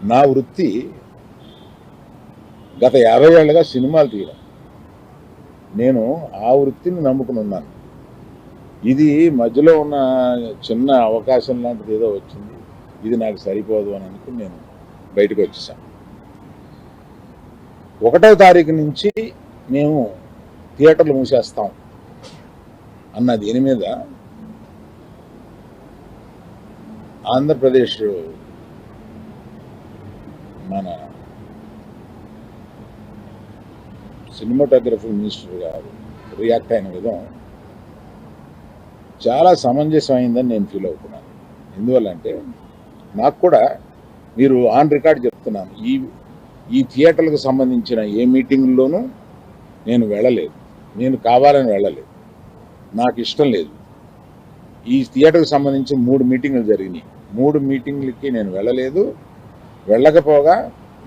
నా వృత్తి గత 50 ఏళ్ళుగా సినిమాలు తీయడం. నేను ఆ వృత్తిని నమ్ముకుని ఉన్నాను. ఇది మధ్యలో ఉన్న చిన్న అవకాశం లాంటిది ఏదో వచ్చింది, ఇది నాకు సరిపోదు అని అనుకుని నేను బయటకు వచ్చేసాను. 1వ తారీఖు నుంచి మేము థియేటర్లు మూసేస్తాం అన్న దీని మీద ఆంధ్రప్రదేశ్ మన సినిమాటోగ్రఫీ మినిస్టర్ గారు రియాక్ట్ అయిన విధం చాలా సమంజసమైందని నేను ఫీల్ అవుతున్నాను. ఎందువల్లంటే నాకు కూడా మీరు ఆన్ రికార్డ్ చెప్తున్నాను, ఈ థియేటర్లకు సంబంధించిన ఏ మీటింగ్లోనూ నేను వెళ్ళలేదు. నేను కావాలని వెళ్ళలేదు, నాకు ఇష్టం లేదు. ఈ థియేటర్కి సంబంధించి 3 మీటింగులు జరిగినాయి. 3 మీటింగ్లకి నేను వెళ్ళలేదు. వెళ్ళకపోగా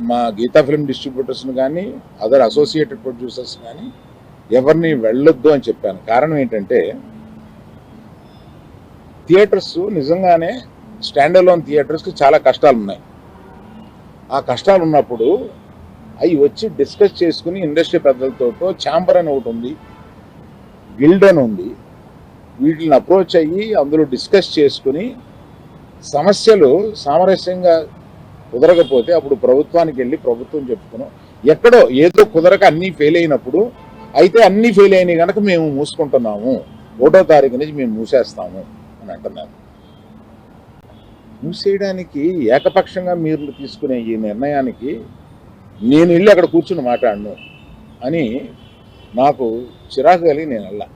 మా గీతా ఫిల్మ్ డిస్ట్రిబ్యూటర్స్ని కానీ అదర్ అసోసియేటెడ్ ప్రొడ్యూసర్స్ కానీ ఎవరిని వెళ్ళొద్దు అని చెప్పాను. కారణం ఏంటంటే థియేటర్స్ నిజంగానే స్టాండ్ అలోన్ థియేటర్స్కి చాలా కష్టాలు ఉన్నాయి. ఆ కష్టాలు ఉన్నప్పుడు అవి వచ్చి డిస్కస్ చేసుకుని ఇండస్ట్రీ పెద్దలతో ఛాంబర్ అని ఒకటి ఉంది, గిల్డ్ అని ఉంది, వీటిని అప్రోచ్ అయ్యి అందులో డిస్కస్ చేసుకుని సమస్యలు సామరస్యంగా కుదరకపోతే అప్పుడు ప్రభుత్వానికి వెళ్ళి ప్రభుత్వం చెప్పుకున్నాం. ఎక్కడో ఏదో కుదరక అన్నీ ఫెయిల్ అయినప్పుడు అయితే అన్నీ ఫెయిల్ అయినాయి కనుక మేము మూసుకుంటున్నాము, 1వ తారీఖు నుంచి మేము మూసేస్తాము అని అంటున్నారు. మూసేయడానికి ఏకపక్షంగా మీరు తీసుకునే ఈ నిర్ణయానికి నేను వెళ్ళి అక్కడ కూర్చుని మాట్లాడను అని నాకు చిరాకు కలిగి నేను వెళ్ళా.